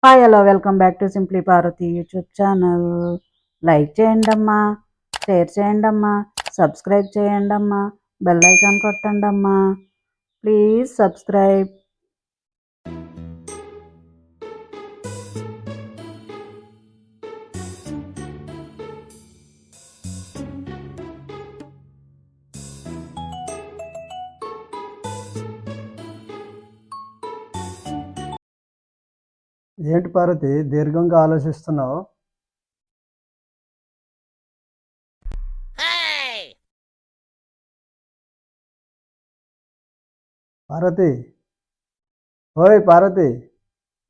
Hi hello welcome back to simply Parvathi YouTube channel. Like చేయండి అమ్మా, share చేయండి అమ్మా, సబ్స్క్రైబ్ చేయండి అమ్మా, బెల్ ఐకాన్ కొట్టండి అమ్మా, ప్లీజ్ సబ్స్క్రైబ్. ఏంటి పార్వతి దీర్ఘంగా ఆలోచిస్తున్నావు? పార్వతి, ఓయ్ పార్వతి,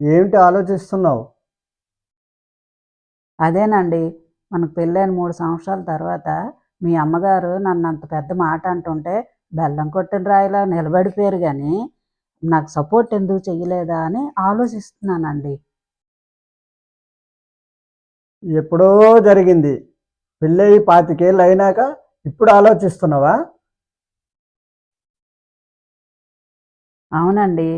ఏమిటి ఆలోచిస్తున్నావు? అదేనండి, మనకు పెళ్ళైన 3 సంవత్సరాల తర్వాత మీ అమ్మగారు నన్ను అంత పెద్ద మాట అంటుంటే బెల్లం కొట్టిన రాయిలా నిలబడిపోయారు, కానీ నాకు సపోర్ట్ ఎందుకు చెయ్యలేదా అని ఆలోచిస్తున్నానండి. ఎప్పుడో జరిగింది, పెళ్ళయి 25 ఏళ్ళు అయినాక ఇప్పుడు ఆలోచిస్తున్నావా? అవునండి,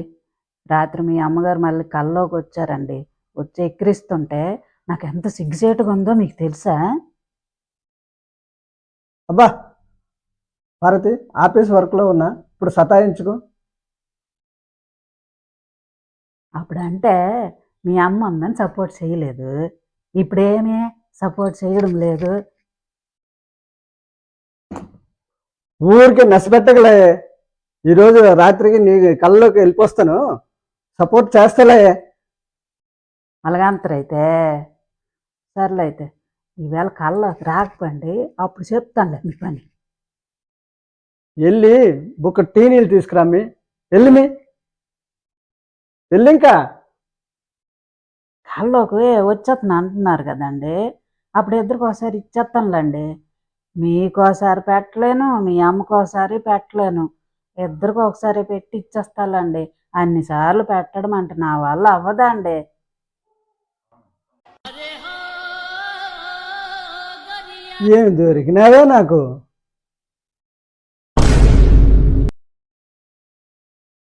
రాత్రి మీ అమ్మగారు మళ్ళీ కల్లోకి వచ్చారండి. వచ్చి ఎక్కిరిస్తుంటే నాకు ఎంత సిగ్గుచేటుగా ఉందో మీకు తెలుసా? అబ్బా పార్వతి, ఆఫీస్ వర్క్లో ఉన్నా, ఇప్పుడు సతాయించుకో. అప్పుడంటే మీ అమ్మ అమ్మని సపోర్ట్ చేయలేదు, ఇప్పుడేమీ సపోర్ట్ చేయడం లేదు. ఊరికి నష్టపెట్టగలే. ఈరోజు రాత్రికి నీ కళ్ళలోకి వెళ్ళిపోస్తాను, సపోర్ట్ చేస్తలే. అలాగంతరైతే సర్లే, అయితే ఈవేళ కల్లోకి రాకపోండి, అప్పుడు చెప్తానులే మీ పని. వెళ్ళి బుక్క టీ నీళ్ళు తీసుకురామ్మి. వెళ్ళి ఇంకా కల్లోకి వచ్చేస్తాను అంటున్నారు కదండి, అప్పుడు ఇద్దరికి ఒకసారి ఇచ్చేస్తానులేండి. మీకోసారి పెట్టలేను, మీ అమ్మకోసారి పెట్టలేను, ఇద్దరికి ఒకసారి పెట్టి ఇచ్చేస్తానండి. అన్నిసార్లు పెట్టడం అంటే నా వల్ల అవ్వదండి. ఏమి దొరికినావే నాకు.